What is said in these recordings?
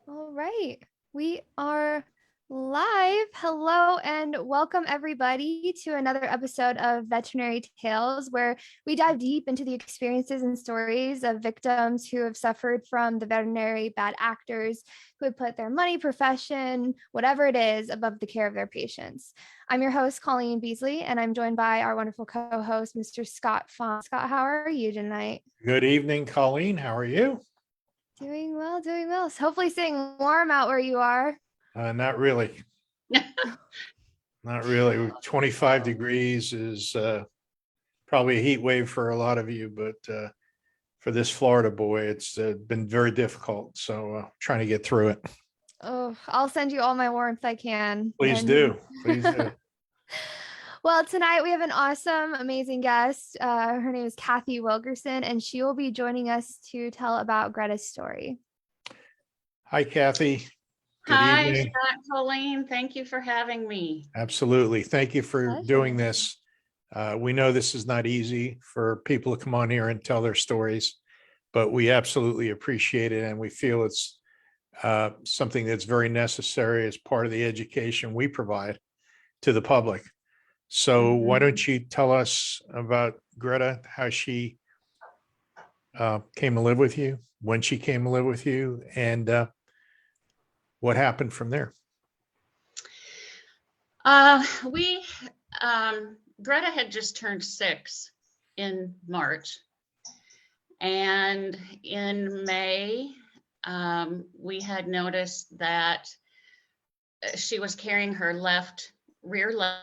All right, we are live. Hello and welcome everybody to another episode of Veterinary Tales, where we dive deep into the experiences and stories of victims who have suffered from the veterinary bad actors who have put their money, profession, whatever it is, above the care of their patients. I'm your host, Colleen Beasley, and I'm joined by our wonderful co-host, Mr. Scott Fon. Scott, how are you tonight? Good evening, Colleen. How are you? Doing well, doing well. So hopefully staying warm out where you are. Not really. Not really. 25 degrees is probably a heat wave for a lot of you, but for this Florida boy, it's been very difficult. So trying to get through it. Oh, I'll send you all my warmth I can. Please And do. Please do. well, tonight we have an awesome, amazing guest. Her name is Cathy Wilkerson, and she will be joining us to tell about Greta's story. Hi, Cathy. Good Hi, evening. Scott, Colleen. Thank you for having me. Absolutely. Thank you for Pleasure. doing this. We know this is not easy for people to come on here and tell their stories, but we absolutely appreciate it. And we feel it's something that's very necessary as part of the education we provide to the public. So why don't you tell us about Greta, how she came to live with you, when she came to live with you, and what happened from there? Greta had just turned 6 in March. And in May, we had noticed that she was carrying her left rear leg.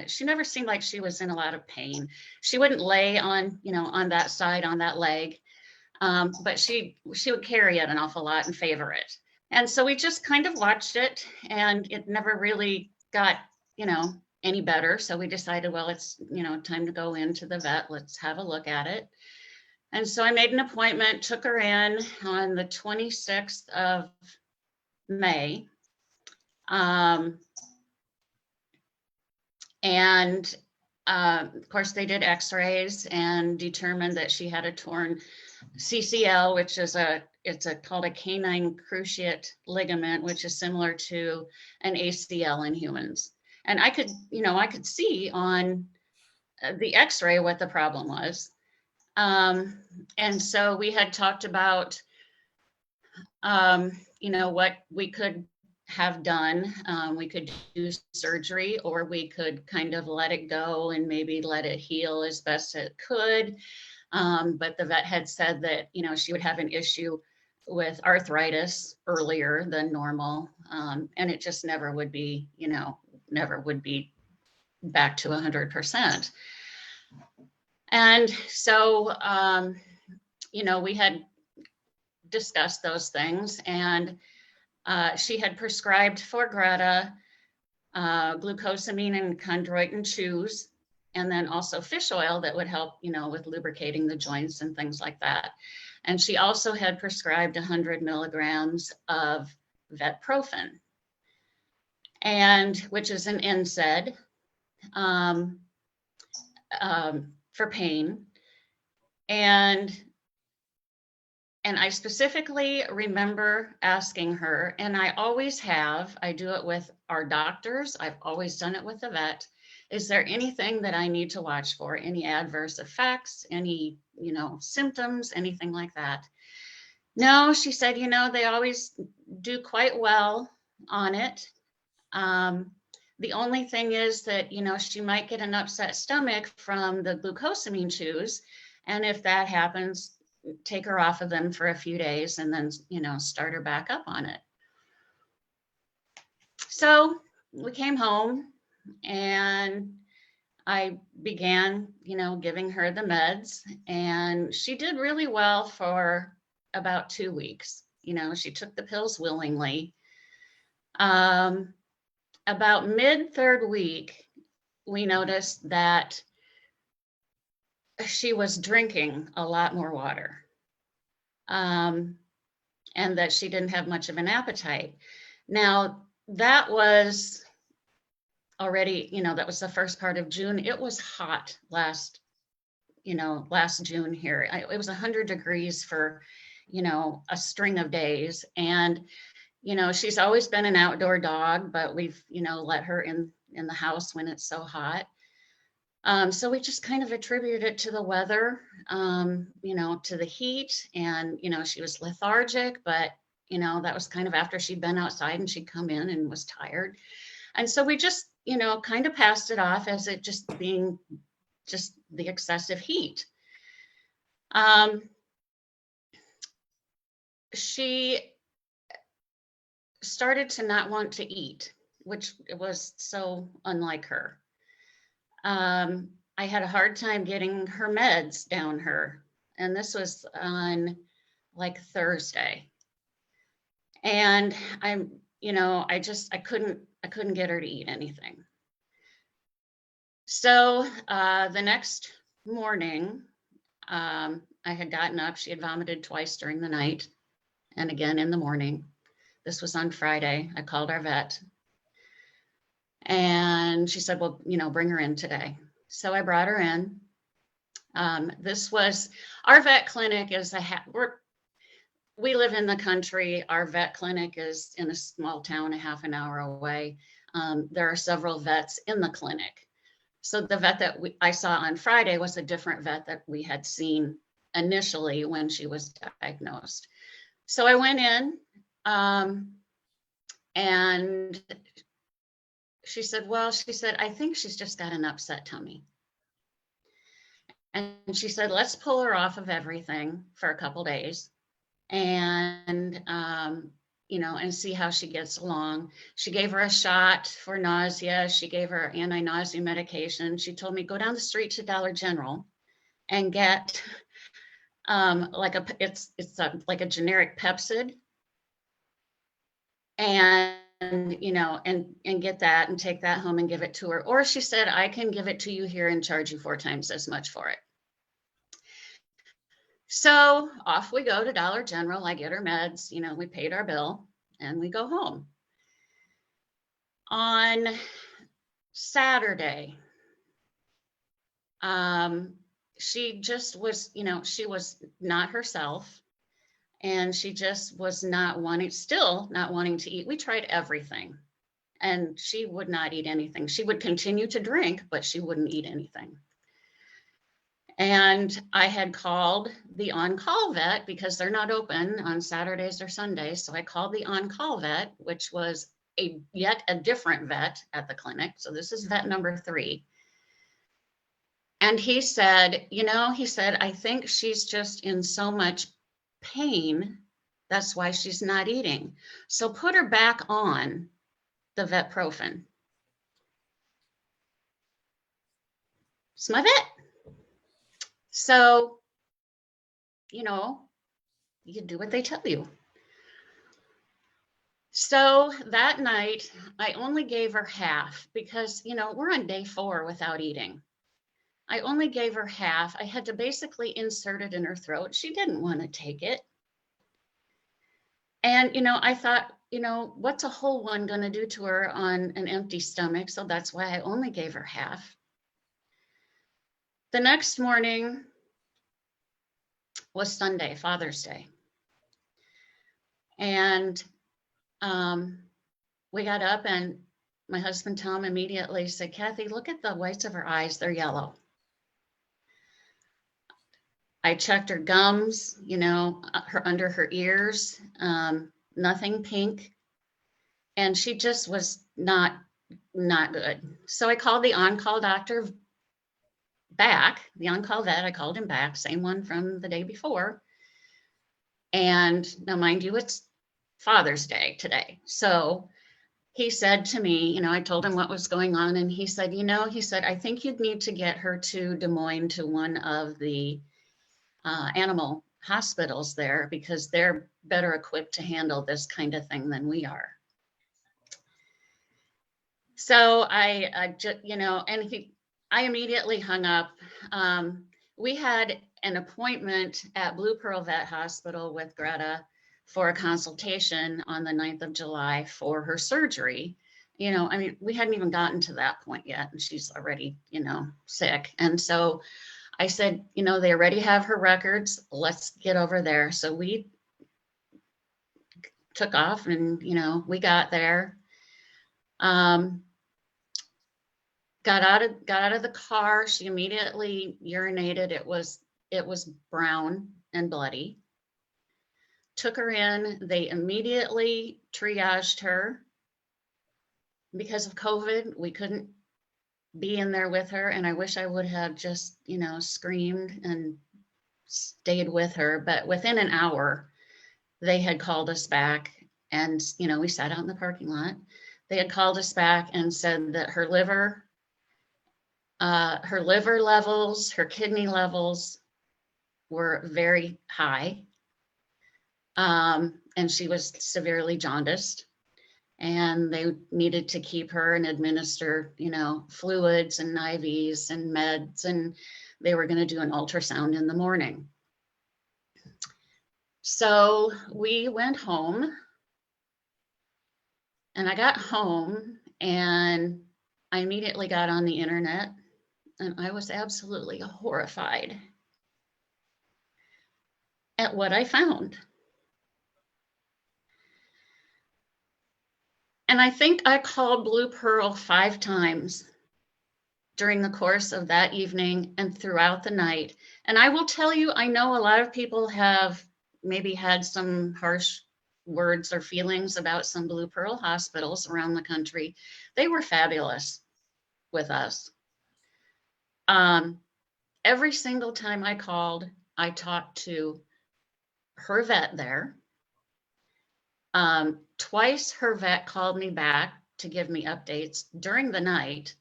She never seemed like she was in a lot of pain. She wouldn't lay on, on that side, on that leg. But she would carry it an awful lot and favor it. And so we just kind of watched it, and it never really got, any better. So we decided, well, it's, time to go into the vet. Let's have a look at it. And so I made an appointment, took her in on the 26th of May. And of course, they did x-rays and determined that she had a torn CCL, which is called a canine cruciate ligament, which is similar to an ACL in humans. And I could see on the x-ray what the problem was. And so we had talked about, what we could have done. We could do surgery, or we could kind of let it go and maybe let it heal as best it could. But the vet had said that, she would have an issue with arthritis earlier than normal. And it just never would be, never would be back to 100%. And so, we had discussed those things, and she had prescribed for Greta glucosamine and chondroitin chews, and then also fish oil that would help, with lubricating the joints and things like that. And she also had prescribed 100 milligrams of vetprofen, and which is an NSAID for pain. And I specifically remember asking her, and I always have, I do it with our doctors, I've always done it with the vet, is there anything that I need to watch for? Any adverse effects, any, symptoms, anything like that? No, she said, they always do quite well on it. The only thing is that, she might get an upset stomach from the glucosamine chews. And if that happens, take her off of them for a few days and then, start her back up on it. So we came home and I began, giving her the meds, and she did really well for about 2 weeks. She took the pills willingly. About mid-3rd week, we noticed that she was drinking a lot more water, and that she didn't have much of an appetite. Now, that was already, that was the first part of June. It was hot last last June here. It was 100 degrees for, a string of days. And, she's always been an outdoor dog, but we've, let her in the house when it's so hot. So we just kind of attributed it to the weather, to the heat. And, she was lethargic, but, that was kind of after she'd been outside and she'd come in and was tired. And so we just, kind of passed it off as it just being just the excessive heat. She started to not want to eat, which was so unlike her. I had a hard time getting her meds down her, and this was on like Thursday. And I couldn't get her to eat anything. So the next morning, I had gotten up. She had vomited twice during the night and again in the morning. This was on Friday. I called our vet and she said, well, bring her in today. So I brought her in. This was our vet clinic is we live in the country. Our vet clinic is in a small town, a half an hour away. There are several vets in the clinic. So the vet that I saw on Friday was a different vet that we had seen initially when she was diagnosed. So I went in and she said, I think she's just got an upset tummy. And she said, let's pull her off of everything for a couple days and, and see how she gets along. She gave her a shot for nausea. She gave her anti-nausea medication. She told me, go down the street to Dollar General and get like a generic Pepsid and get that and take that home and give it to her. Or she said, I can give it to you here and charge you 4 times as much for it. So off we go to Dollar General. I get her meds, we paid our bill and we go home. On Saturday, she just was, she was not herself. And she just was still not wanting to eat. We tried everything and she would not eat anything. She would continue to drink, but she wouldn't eat anything. And I had called the on-call vet because they're not open on Saturdays or Sundays. So I called the on-call vet, which was yet a different vet at the clinic. So this is vet number 3. And he said, I think she's just in so much pain. That's why she's not eating. So put her back on the Vetprofen. It's my vet. So, you do what they tell you. So that night, I only gave her half because, we're on day 4 without eating. I only gave her half. I had to basically insert it in her throat. She didn't want to take it. And, I thought, what's a whole one going to do to her on an empty stomach? So that's why I only gave her half. The next morning was Sunday, Father's Day. And we got up and my husband, Tom, immediately said, Cathy, look at the whites of her eyes. They're yellow. I checked her gums, her under her ears, nothing pink. And she just was not good. So I called the on-call doctor back, the on-call vet. I called him back, same one from the day before. And now, mind you, it's Father's Day today. So he said to me, I told him what was going on. And he said, I think you'd need to get her to Des Moines to one of the animal hospitals there because they're better equipped to handle this kind of thing than we are. So I just, I immediately hung up. We had an appointment at Blue Pearl Vet Hospital with Greta for a consultation on the 9th of July for her surgery. We hadn't even gotten to that point yet, and she's already, sick. And so I said, you know, they already have her records. Let's get over there. So we took off and, you know, we got there. Got out of the car. She immediately urinated. It was brown and bloody. Took her in. They immediately triaged her. Because of COVID, we couldn't be in there with her. And I wish I would have just, you know, screamed and stayed with her. But within an hour, they had called us back, and, you know, we sat out in the parking lot. They had called us back and said that her liver levels, her kidney levels were very high. And she was severely jaundiced, and they needed to keep her and administer, you know, fluids and IVs and meds, and they were going to do an ultrasound in the morning. So we went home, and I got home and I immediately got on the internet, and I was absolutely horrified at what I found. And I think I called Blue Pearl 5 times during the course of that evening and throughout the night. And I will tell you, I know a lot of people have maybe had some harsh words or feelings about some Blue Pearl hospitals around the country. They were fabulous with us. Every single time I called, I talked to her vet there. Twice her vet called me back to give me updates during the night.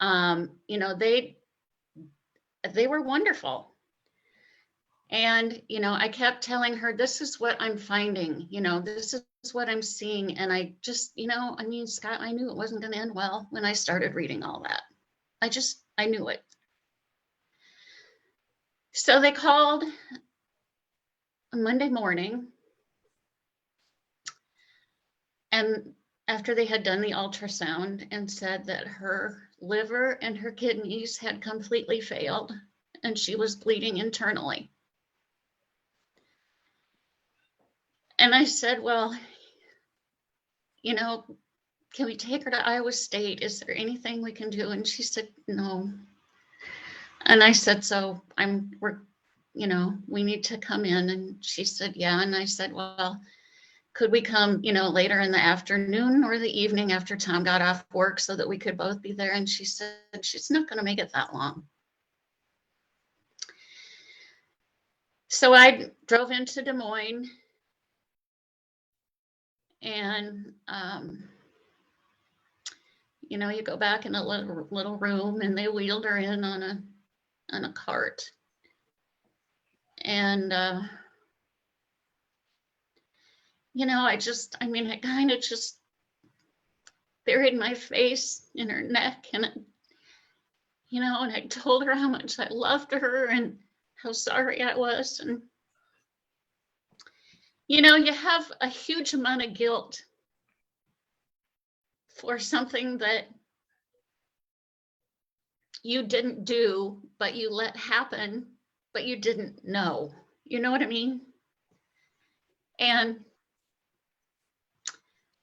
You know, they were wonderful. And, you know, I kept telling her, this is what I'm finding, you know, this is what I'm seeing. And I just, you know, I mean, Scott, I knew it wasn't going to end well when I started reading all that. I knew it. So they called Monday morning, and after they had done the ultrasound, and said that her liver and her kidneys had completely failed and she was bleeding internally. And I said, well, you know, can we take her to Iowa State? Is there anything we can do? And she said, no. And I said, so you know, we need to come in. And she said, yeah. And I said, well, could we come, you know, later in the afternoon or the evening after Tom got off work so that we could both be there? And she said, she's not going to make it that long. So I drove into Des Moines, and, you know, you go back in a little room, and they wheeled her in on a cart. And, you know, I kind of just buried my face in her neck, and, you know, and I told her how much I loved her and how sorry I was. And, you know, you have a huge amount of guilt for something that you didn't do, but you let happen, but you didn't know. You know what I mean? And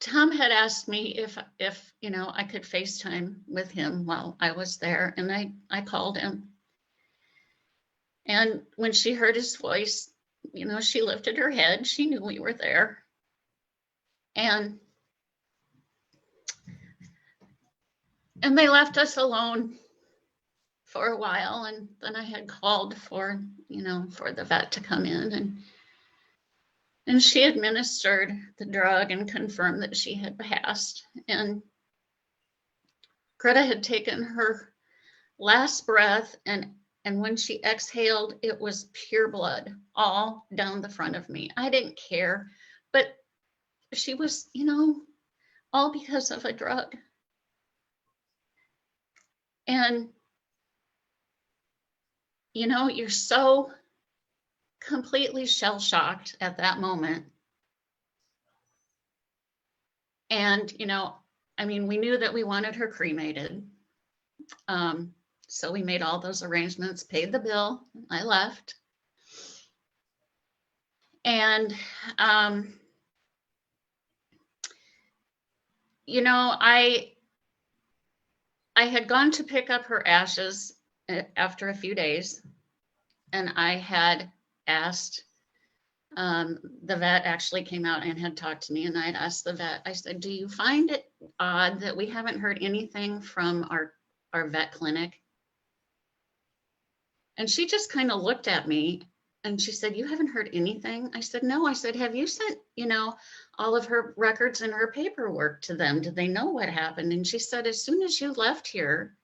Tom had asked me if you know, I could FaceTime with him while I was there, and I called him. And when she heard his voice, you know, she lifted her head. She knew we were there. And they left us alone for a while. And then I had called for, you know, for the vet to come in, and she administered the drug and confirmed that she had passed. And Greta had taken her last breath, and when she exhaled, it was pure blood all down the front of me. I didn't care, but she was, you know, all because of a drug. And, you know, you're so completely shell-shocked at that moment. And, you know, I mean, we knew that we wanted her cremated. So we made all those arrangements, paid the bill, I left. And, you know, I had gone to pick up her ashes after a few days, and I had asked, the vet actually came out and had talked to me, and I had asked the vet, I said, do you find it odd that we haven't heard anything from our vet clinic? And she just kind of looked at me and she said, you haven't heard anything? I said, no. I said, have you sent, all of her records and her paperwork to them? Did they know what happened? And she said, as soon as you left here,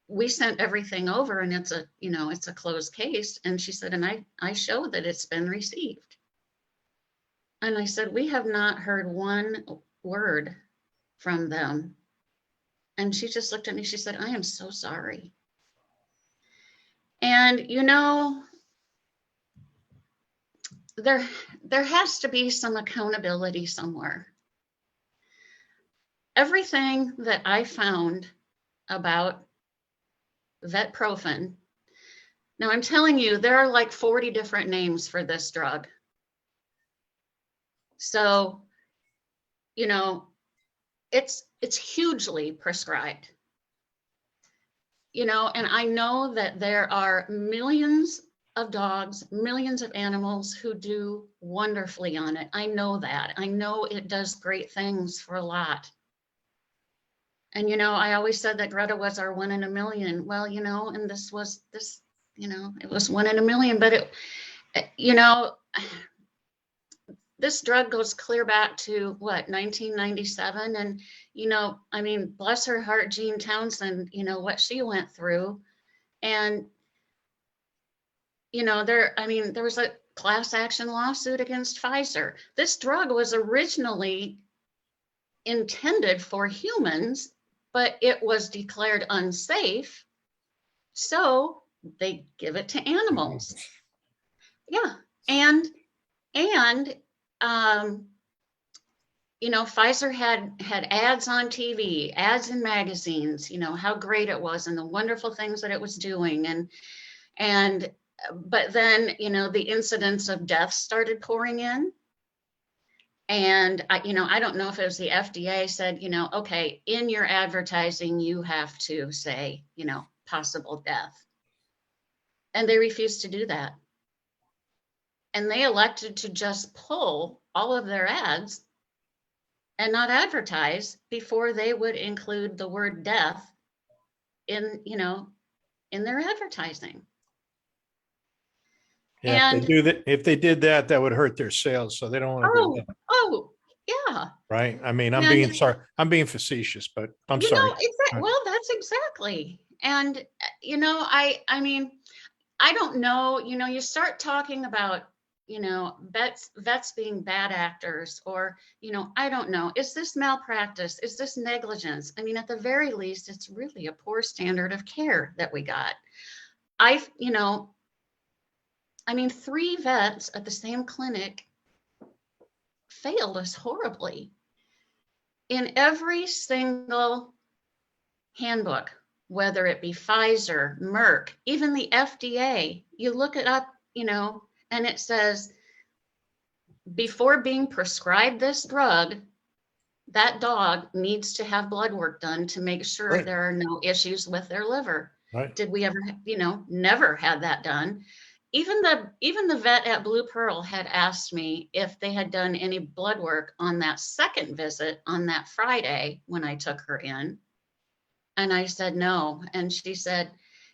we sent everything over, and it's a closed case. And she said, and I show that it's been received. And I said, we have not heard one word from them. And she just looked at me. She said, I am so sorry. And, there has to be some accountability somewhere. Everything that I found about Vetprofen, now I'm telling you, there are like 40 different names for this drug. So, it's hugely prescribed. And I know that there are millions of dogs, millions of animals who do wonderfully on it. I know that. I know it does great things for a lot. And, I always said that Greta was our 1 in a million. Well, and it was 1 in a million, but this drug goes clear back to 1997. And, bless her heart, Jean Townsend, what she went through. And, there was a class action lawsuit against Pfizer. This drug was originally intended for humans, but it was declared unsafe. So they give it to animals. Yeah. And Pfizer had ads on TV, ads in magazines, how great it was and the wonderful things that it was doing. But then, the incidents of death started pouring in. And I don't know if it was the FDA said, okay, in your advertising, you have to say, possible death. And they refused to do that. And they elected to just pull all of their ads and not advertise before they would include the word death in their advertising. Yeah, And if they did that, that would hurt their sales. So they don't want to do that. Oh, yeah. Right. I mean, I'm being facetious, but I'm sorry. Well, that's exactly. And, I mean, I don't know, you start talking about, vets being bad actors, or, I don't know, is this malpractice? Is this negligence? I mean, at the very least, it's really a poor standard of care that we got. 3 vets at the same clinic failed us horribly. In every single handbook, whether it be Pfizer, Merck, even the FDA, you look it up, and it says, before being prescribed this drug, that dog needs to have blood work done to make sure Right. there are no issues with their liver. Right. Did we ever, never had that done. Even the vet at Blue Pearl had asked me if they had done any blood work on that second visit on that Friday when I took her in. And I said no. And she said,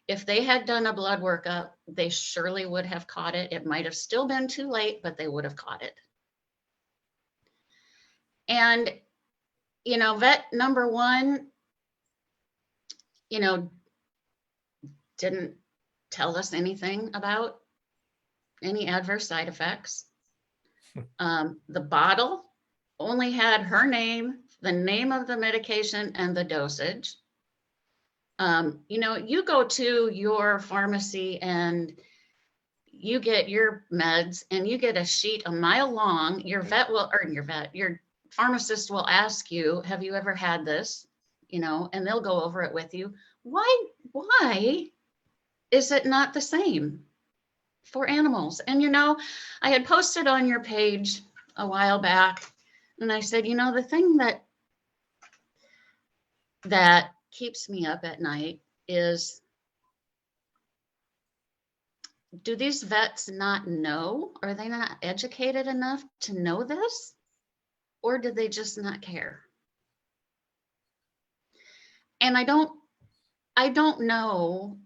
if they had done a blood workup, they surely would have caught it. It might have still been too late, but they would have caught it. And, vet number 1, didn't tell us anything about any adverse side effects. The bottle only had her name, the name of the medication, and the dosage. You go to your pharmacy and you get your meds and you get a sheet a mile long. Your pharmacist will ask you, have you ever had this? And they'll go over it with you. why is it not the same for animals? And, you know, I had posted on your page a while back, and I said, you know, the thing that keeps me up at night is, do these vets not know? Are they not educated enough to know this? Or do they just not care? And I don't know.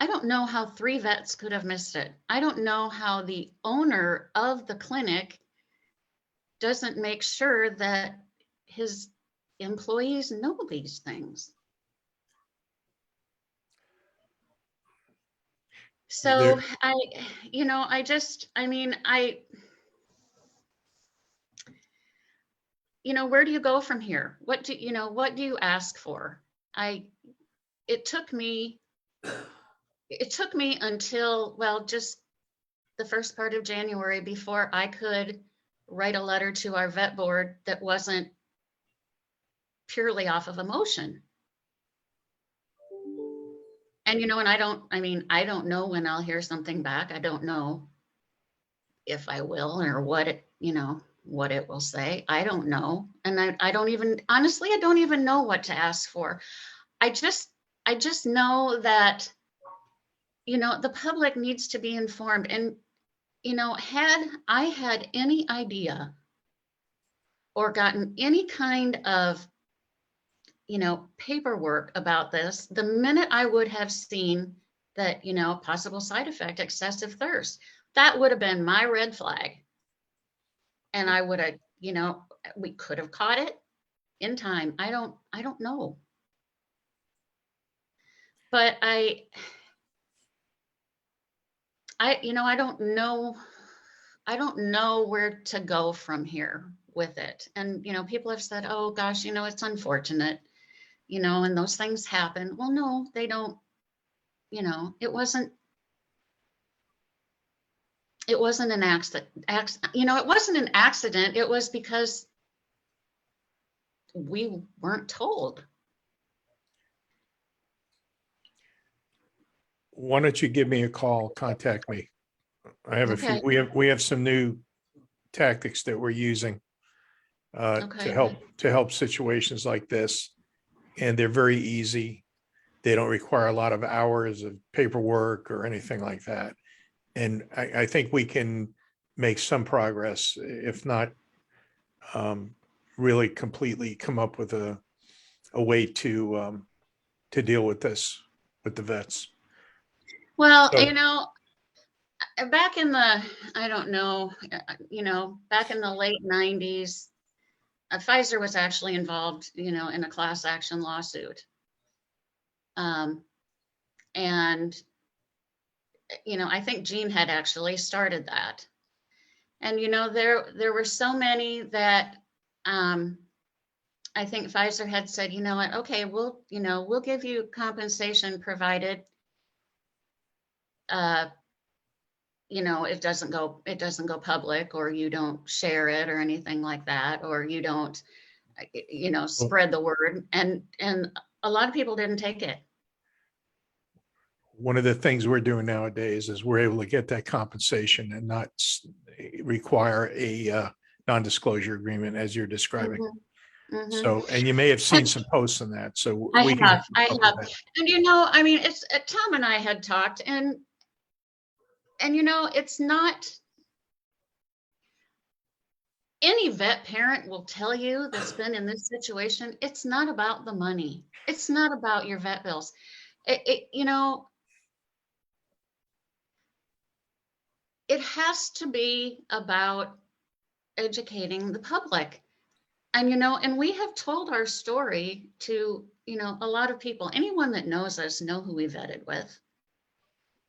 I don't know how 3 vets could have missed it. I don't know how the owner of the clinic doesn't make sure that his employees know these things. So There, where do you go from here? What do you ask for? It took me until, well, just the first part of January before I could write a letter to our vet board that wasn't purely off of emotion. And, and I don't know when I'll hear something back. I don't know if I will, or what it will say. I don't know. And I don't even, honestly, I don't even know what to ask for. I just know that, the public needs to be informed. And, had I had any idea or gotten any kind of, paperwork about this, the minute I would have seen that, possible side effect, excessive thirst, that would have been my red flag. And I would have, we could have caught it in time. I don't know. But I don't know where to go from here with it. And, people have said, oh gosh, it's unfortunate, and those things happen. Well, no, they don't, it wasn't an accident. It wasn't an accident. It was because we weren't told. why don't you give me a call, contact me. I have Okay. we have some new tactics that we're using Okay. to help situations like this. And they're very easy. They don't require a lot of hours of paperwork or anything like that. And I think we can make some progress, if not really completely come up with a way to deal with this with the vets. Well, So, back in the, I don't know, back in the late 90s, Pfizer was actually involved, in a class action lawsuit. And, I think Gene had actually started that. And, there were so many that I think Pfizer had said, you know what, okay, we'll give you compensation provided, it doesn't go public, or you don't share it or anything like that, or you don't, spread the word. And a lot of people didn't take it. one of the things we're doing nowadays is we're able to get that compensation and not require a non-disclosure agreement as you're describing. Mm-hmm. Mm-hmm. So, and you may have seen some posts on that. So I we have. can. And, it's Tom and I had talked, and it's not, any vet parent will tell you that's been in this situation, it's not about the money. It's not about your vet bills. It has to be about educating the public. And, and we have told our story to, a lot of people. Anyone that knows us know who we vetted with.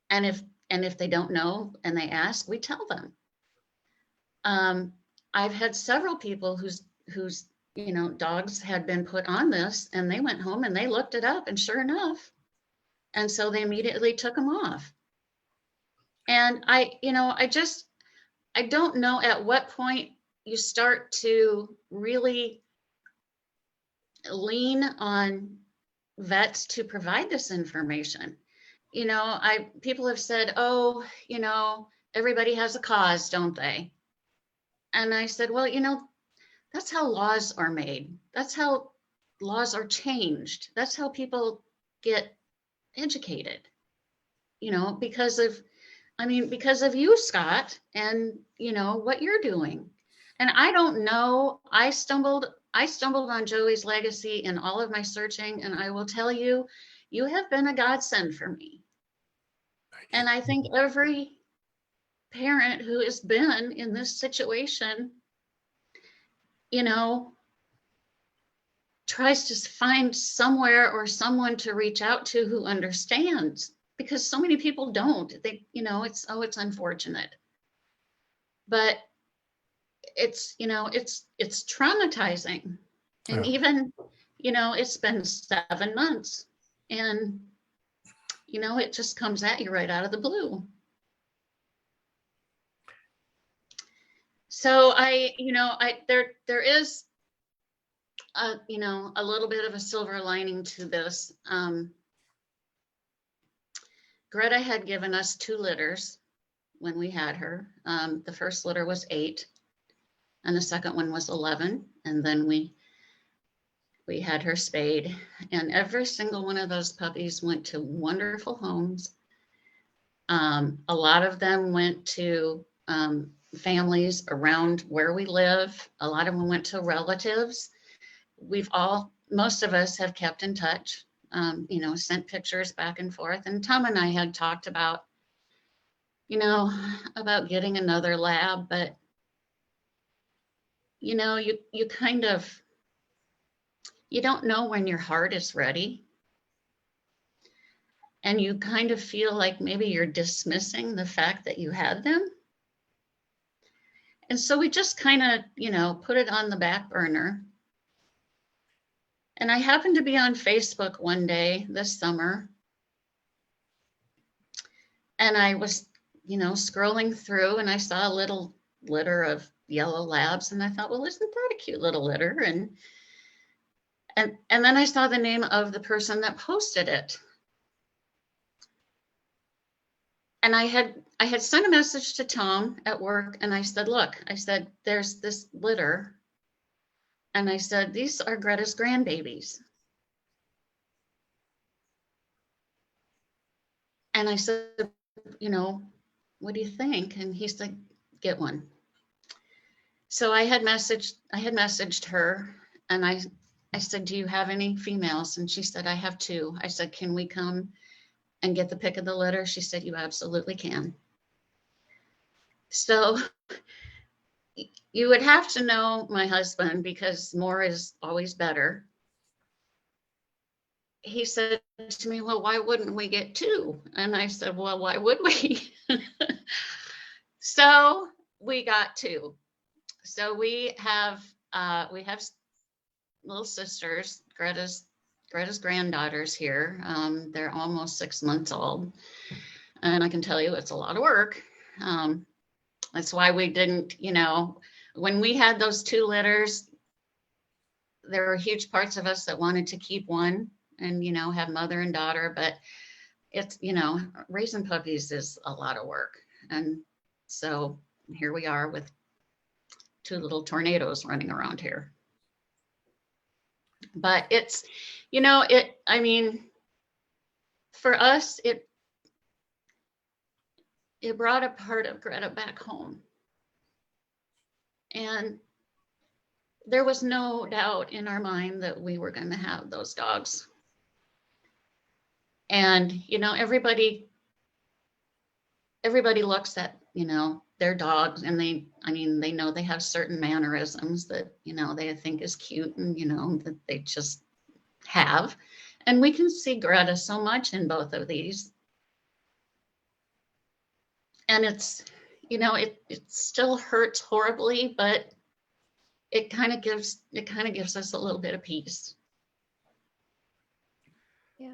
And if they don't know and they ask, we tell them. I've had several people whose dogs had been put on this, and they went home and they looked it up, and sure enough. And so they immediately took them off. And I don't know at what point you start to really lean on vets to provide this information. People have said, oh, everybody has a cause, don't they? And I said, well, that's how laws are made. That's how laws are changed. That's how people get educated, because of you, Scott, and what you're doing. And I don't know, I stumbled on Joey's legacy in all of my searching, and I will tell you, you have been a godsend for me. And I think every parent who has been in this situation, tries to find somewhere or someone to reach out to who understands, because so many people don't. It's unfortunate. But it's traumatizing. And even, it's been 7 months, and it just comes at you right out of the blue. So there is a little bit of a silver lining to this. Greta had given us 2 litters when we had her. The first litter was 8, and the second one was 11. And then we had her spayed, and every single one of those puppies went to wonderful homes. A lot of them went to families around where we live. A lot of them went to relatives. Most of us have kept in touch, sent pictures back and forth. And Tom and I had talked about, about getting another lab, but, you kind of, you don't know when your heart is ready. And you kind of feel like maybe you're dismissing the fact that you had them. And so we just kind of, put it on the back burner. And I happened to be on Facebook one day this summer. And I was, scrolling through, and I saw a little litter of yellow labs. And I thought, well, isn't that a cute little litter? And then I saw the name of the person that posted it. And I had sent a message to Tom at work, and I said, look, there's this litter. And I said, these are Greta's grandbabies. And I said, what do you think? And he said, get one. So I had messaged her, and I said, do you have any females? And she said, I have 2. I said, can we come and get the pick of the litter? She said, you absolutely can. So you would have to know my husband, because more is always better. He said to me, well, why wouldn't we get 2? And I said, well, why would we? So we got 2. So we have little sisters, Greta's granddaughters here. They're almost 6 months old. And I can tell you it's a lot of work. That's why we didn't, when we had those 2 litters, there were huge parts of us that wanted to keep one and, have mother and daughter, but it's, raising puppies is a lot of work. And so here we are with 2 little tornadoes running around here. But it's, for us, it brought a part of Greta back home. And there was no doubt in our mind that we were going to have those dogs. And, everybody looks at, their dogs, and they know they have certain mannerisms that, they think is cute, and, that they just have. And we can see Greta so much in both of these. And it's, it still hurts horribly, but it kind of gives us a little bit of peace. Yeah.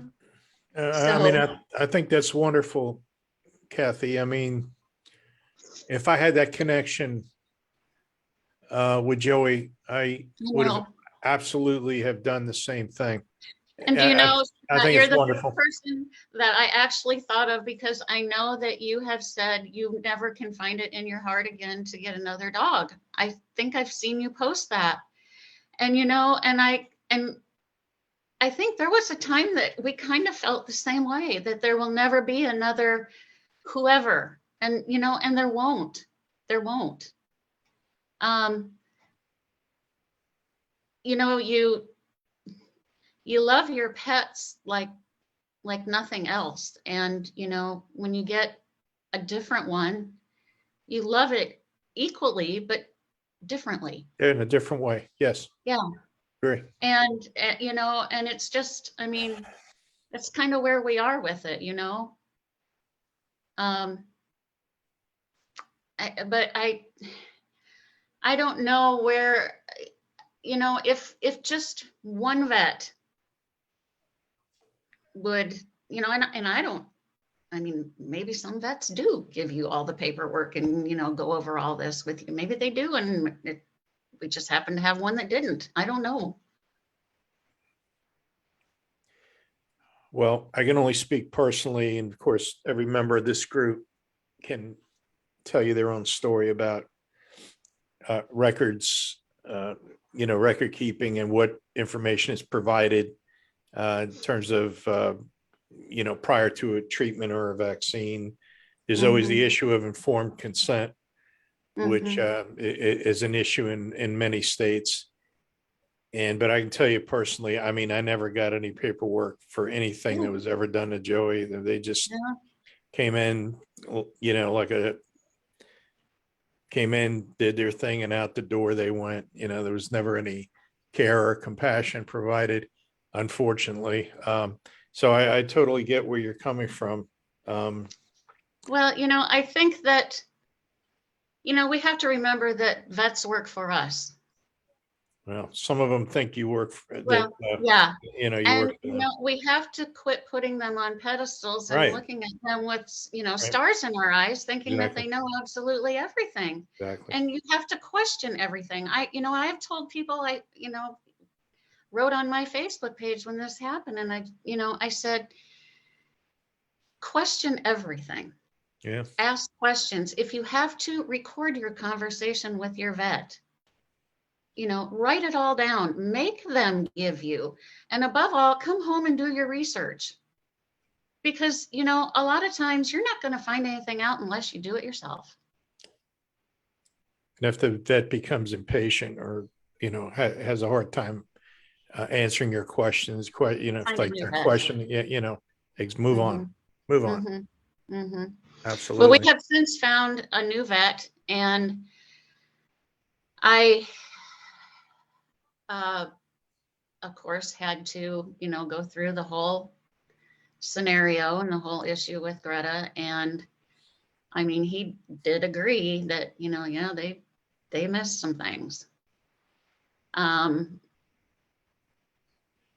I think that's wonderful, Cathy. If I had that connection with Joey, I would absolutely have done the same thing. And do you know I that think you're it's the first wonderful. person that I actually thought of, because I know that you have said you never can find it in your heart again to get another dog. I think I've seen you post that. And I think there was a time that we kind of felt the same way, that there will never be another whoever. And and there won't. There won't. Um, you love your pets like nothing else. And when you get a different one, you love it equally, but differently. In a different way. Yes. Yeah. Agree. And and it's just, I mean, that's kind of where we are with it. Um, but I don't know where, if just one vet would, and I don't, I mean, maybe some vets do give you all the paperwork and, go over all this with you. Maybe they do. And we just happen to have one that didn't. I don't know. Well, I can only speak personally. And of course, every member of this group can tell you their own story about records, record keeping and what information is provided in terms of, prior to a treatment or a vaccine. There's always the issue of informed consent, which is an issue in many states. But I can tell you personally, I mean, I never got any paperwork for anything that was ever done to Joey. They just came in, came in, did their thing, and out the door they went. There was never any care or compassion provided, unfortunately. So I totally get where you're coming from. Well, I think that, we have to remember that vets work for us. Well, some of them think you work for Well, yeah. You And, work for them. we have to quit putting them on pedestals and Right. looking at them with, Right. stars in our eyes, thinking that Exactly. they know absolutely everything. Exactly. And you have to question everything. I have told people, I wrote on my Facebook page when this happened, and I said, question everything. Yeah. Ask questions. If you have to, record your conversation with your vet. Write it all down, make them give you, and above all, come home and do your research. Because, a lot of times you're not going to find anything out unless you do it yourself. And if the vet becomes impatient or, has a hard time answering your questions, if like they're questioning, move on. Absolutely. Well, we have since found a new vet, and I, of course, had to, go through the whole scenario and the whole issue with Greta. And I mean, he did agree that, they missed some things. And,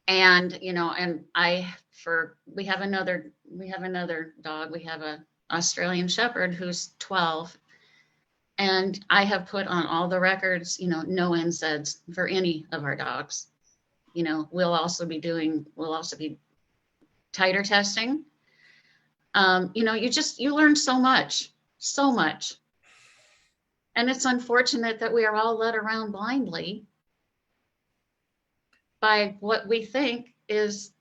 and we have another dog. We have a Australian Shepherd who's 12. And I have put on all the records, no NSAIDs for any of our dogs. We'll also be titer testing. You learn so much. And it's unfortunate that we are all led around blindly by what we think is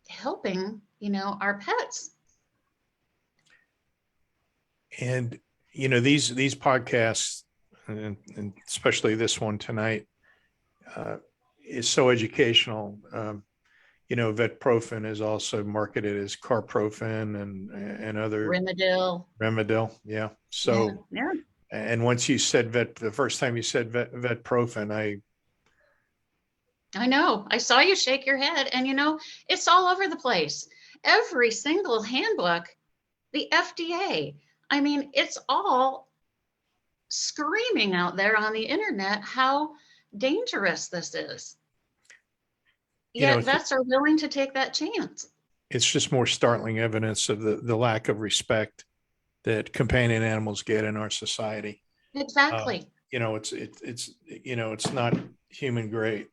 helping, our pets. And, these podcasts, and especially this one tonight, is so educational. Vetprofen is also marketed as Carprofen and other Rimadyl. Yeah. So, yeah. And once you said the first time you said Vetprofen, I know. I saw you shake your head, and it's all over the place. Every single handbook, the FDA. I mean, it's all screaming out there on the internet how dangerous this is. Yet vets are willing to take that chance. It's just more startling evidence of the lack of respect that companion animals get in our society. Exactly. it's not human grade,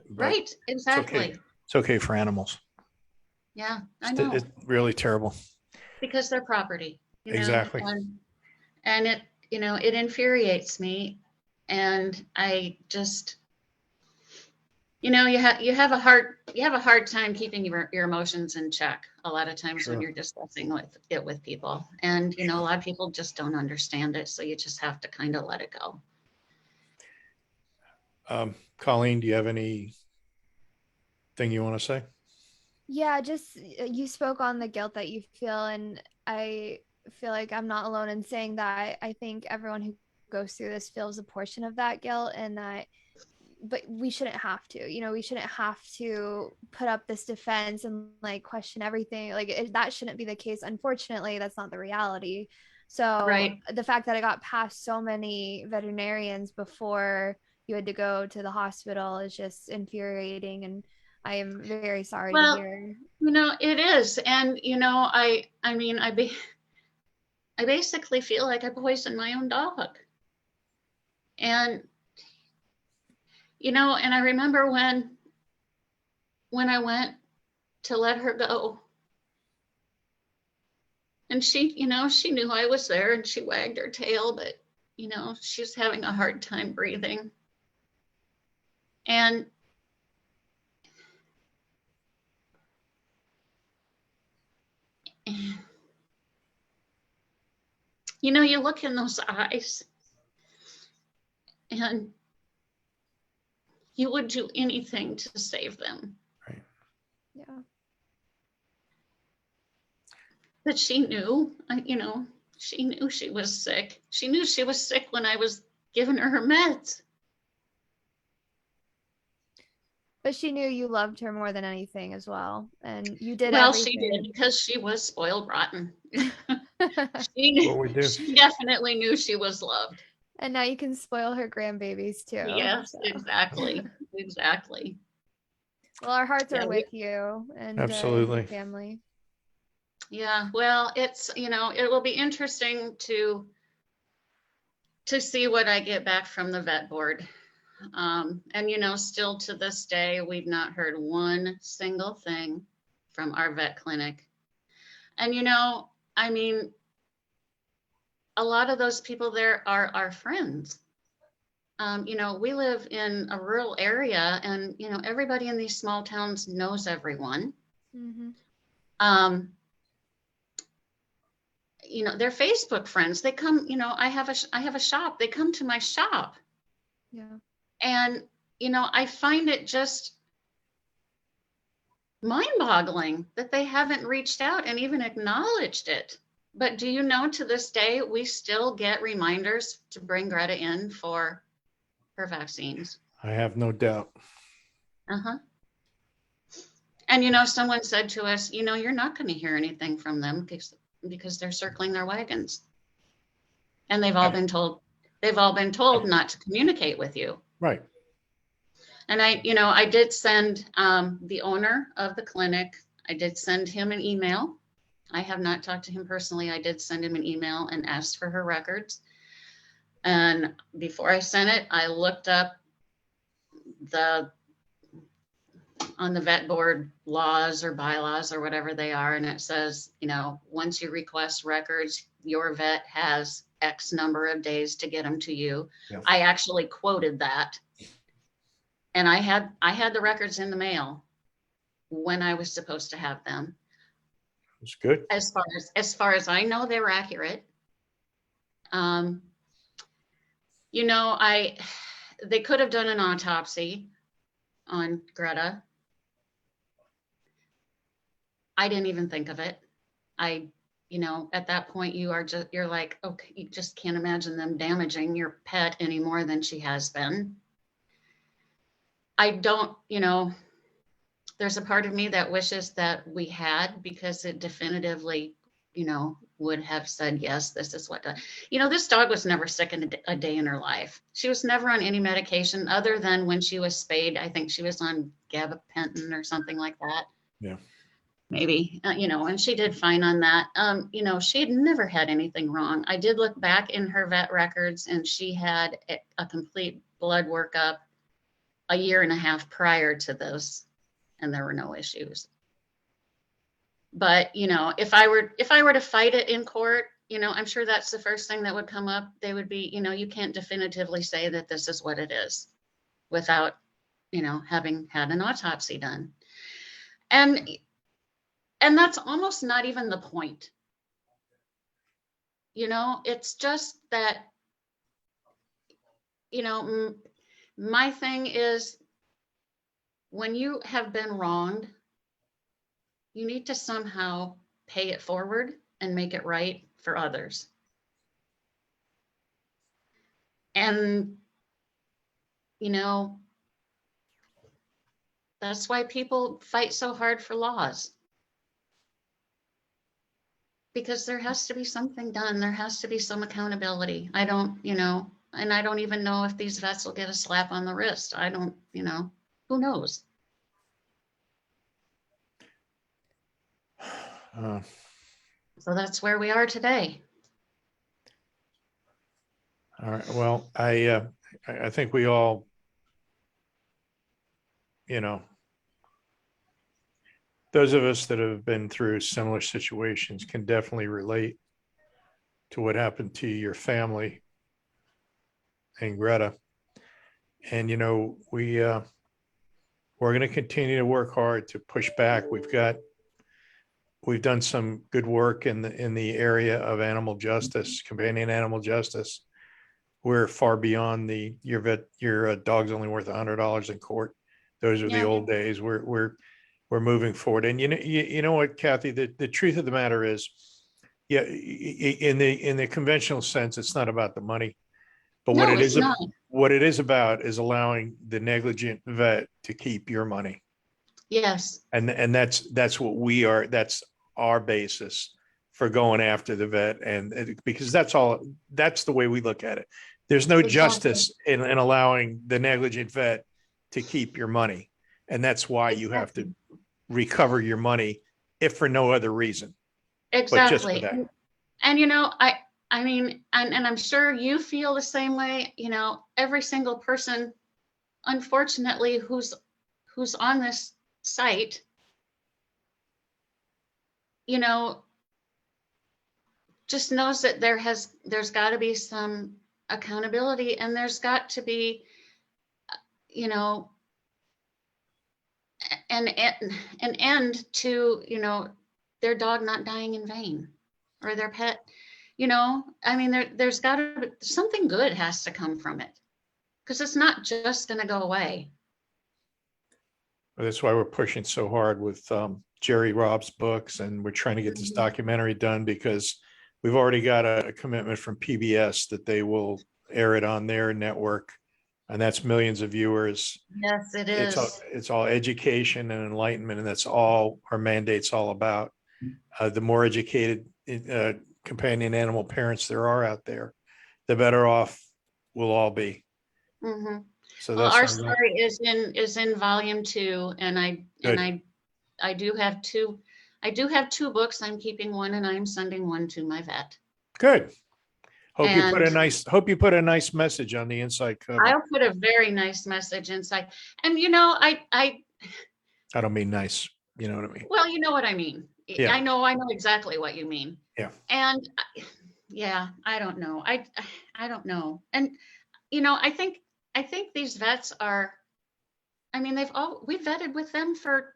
but Right, it's exactly. okay. It's okay for animals. Yeah, I know, It's really terrible. because they're property, Exactly. and it, it infuriates me. And I just, you have a hard time keeping your emotions in check a lot of times when Sure. you're discussing with people. And, a lot of people just don't understand it. So you just have to kind of let it go. Colleen, do you have anything you want to say? Yeah, just you spoke on the guilt that you feel, and I feel like I'm not alone in saying that. I think everyone who goes through this feels a portion of that guilt, and that, but we shouldn't have to, we shouldn't have to put up this defense and like question everything. Like that shouldn't be the case. Unfortunately, that's not the reality. So Right. the fact that I got past so many veterinarians before you had to go to the hospital is just infuriating, and I am very sorry to Well, hear. it is. And, I mean, I basically feel like I poisoned my own dog. And, and I remember when I went to let her go, and she knew I was there, and she wagged her tail, but, she's having a hard time breathing. And, you look in those eyes, and you would do anything to save them. Right. Yeah. But she knew, she knew she was sick. She knew she was sick when I was giving her meds. But she knew you loved her more than anything as well, and you did Well, she did, everything. because she was spoiled rotten. What we do. She definitely knew she was loved. And now you can spoil her grandbabies too. Yes, So. exactly. Exactly. Well, our hearts Yeah, are with you and your Absolutely. family. Yeah, well, it's, it will be interesting to see what I get back from the vet board. And, still to this day, we've not heard one single thing from our vet clinic. And, I mean, a lot of those people there are our friends. We live in a rural area, and, everybody in these small towns knows everyone. Mm-hmm. They're Facebook friends. They come, I have a shop. They come to my shop. Yeah. And, I find it just mind-boggling that they haven't reached out and even acknowledged it. But do you know, to this day, we still get reminders to bring Greta in for her vaccines. I have no doubt. Uh-huh. And, someone said to us, you're not going to hear anything from them because they're circling their wagons. And they've all been told not to communicate with you. Right. And I did send the owner of the clinic, I did send him an email. I have not talked to him personally. I did send him an email and asked for her records. And before I sent it, I looked up on the vet board laws or bylaws or whatever they are. And it says, once you request records, your vet has X number of days to get them to you. Yeah. I actually quoted that. And I had the records in the mail when I was supposed to have them. It's good. As far as I know, they were accurate. They could have done an autopsy on Greta. I didn't even think of it. At that point, you're like, okay, you just can't imagine them damaging your pet any more than she has been. I don't, there's a part of me that wishes that we had, because it definitively, would have said, yes, this is what, this dog was never sick in a day in her life. She was never on any medication other than when she was spayed. I think she was on gabapentin or something like that. Yeah. maybe, and she did fine on that. She had never had anything wrong. I did look back in her vet records, and she had a complete blood workup a year and a half prior to this, and there were no issues. But, if I were to fight it in court, I'm sure that's the first thing that would come up. They would be, you can't definitively say that this is what it is without, having had an autopsy done. And that's almost not even the point. It's just that, my thing is, when you have been wronged, you need to somehow pay it forward and make it right for others. And, that's why people fight so hard for laws. Because there has to be something done. There has to be some accountability. I don't even know if these vets will get a slap on the wrist. I don't, who knows? So that's where we are today. All right. Well, I think we all, those of us that have been through similar situations can definitely relate to what happened to your family and Greta. And, we're going to continue to work hard to push back. We've done some good work in the area of animal justice, companion animal justice. We're far beyond your dog's only worth $100 in court. Those are the old days. We're moving forward. And you know what, Cathy, the truth of the matter is, in the conventional sense, it's not about the money, but what it is about is allowing the negligent vet to keep your money. Yes. And that's what we are. That's our basis for going after the vet. And because that's the way we look at it. There's no justice in allowing the negligent vet to keep your money. And that's why you have to recover your money, if for no other reason. Exactly. And, I mean, and I'm sure you feel the same way, every single person, unfortunately, who's on this site, just knows that there's got to be some accountability, and there's got to be, an end to, their dog not dying in vain, or their pet, I mean, there's got to be something good has to come from it, because it's not just going to go away. Well, that's why we're pushing so hard with Jerry Robb's books, and we're trying to get this documentary done, because we've already got a commitment from PBS that they will air it on their network, and that's millions of viewers. Yes, it is. It's all education and enlightenment, and that's all our mandate's all about. The more educated companion animal parents there are out there, the better off we'll all be. Mm-hmm. So that's our story is in volume 2, and I do have two. I do have 2 books. I'm keeping one, and I'm sending one to my vet. Good. Hope you put a nice message on the inside cover. I'll put a very nice message inside. And I don't mean nice. You know what I mean? Well, you know what I mean. Yeah. I know exactly what you mean. Yeah. And I don't know. I don't know. And I think these vets are, I mean, we vetted with them for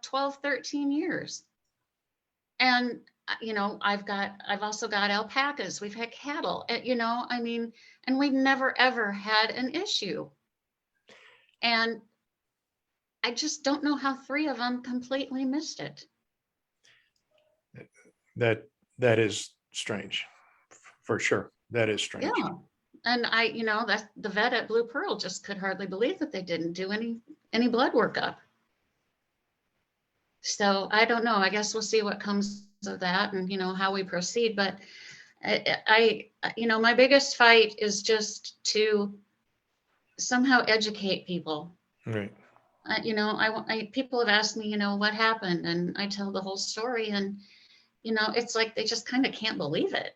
12, 13 years. And I've also got alpacas. We've had cattle, I mean, and we've never, ever had an issue. And I just don't know how 3 of them completely missed it. That is strange, for sure. That is strange. Yeah. And that the vet at Blue Pearl just could hardly believe that they didn't do any blood workup. So I don't know. I guess we'll see what comes of that, and how we proceed. But I my biggest fight is just to somehow educate people. Right. people have asked me, what happened, and I tell the whole story, and it's like they just kind of can't believe it.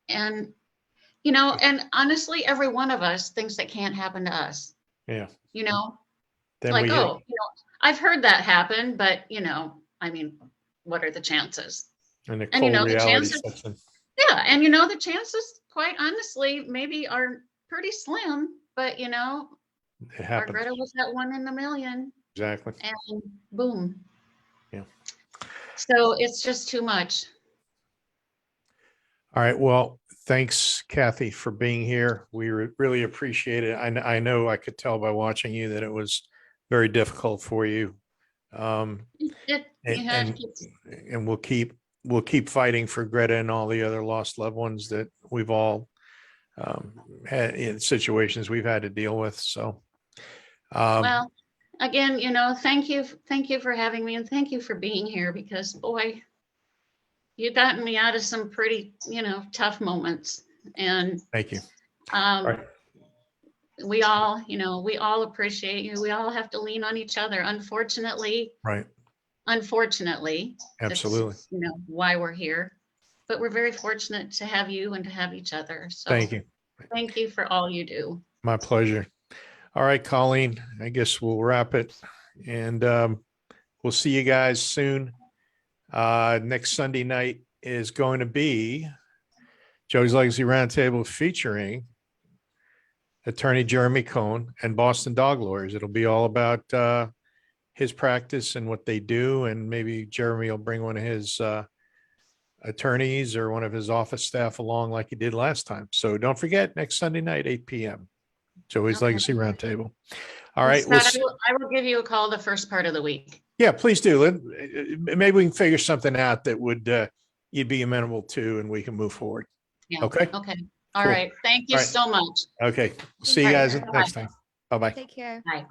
And and honestly, every one of us thinks that can't happen to us. Yeah. It's like, oh, I've heard that happen, but I mean, what are the chances? And the And cold the reality chances, sets in. yeah, and the chances, quite honestly, maybe are pretty slim, but It our happens. Greta was that 1 in a million, Exactly. and boom. Yeah. So it's just too much. All right. Well, thanks, Cathy, for being here. We really appreciate it. I know I could tell by watching you that it was very difficult for you. And we'll keep fighting for Greta and all the other lost loved ones that we've all had in situations we've had to deal with. So, well, again, thank you for having me, and thank you for being here, because boy, you've gotten me out of some pretty, tough moments. And thank you. Right. We all appreciate you. We all have to lean on each other. Unfortunately, right. Absolutely. That's, why we're here, but we're very fortunate to have you and to have each other. So thank you. Thank you for all you do. My pleasure. All right, Colleen, I guess we'll wrap it, and we'll see you guys soon. Next Sunday night is going to be Joey's Legacy Roundtable featuring attorney Jeremy Cohn and Boston Dog Lawyers. It'll be all about his practice and what they do, and maybe Jeremy will bring one of his attorneys or one of his office staff along like he did last time. So don't forget, next Sunday night, 8 p.m. Joey's Legacy Roundtable. All right. Scott, I will give you a call the first part of the week. Yeah, please do. Maybe we can figure something out that would you'd be amenable to, and we can move forward. Yeah. Okay. Okay. All right. Thank you so much. Okay. See you guys next time. Bye-bye. Take care. Bye.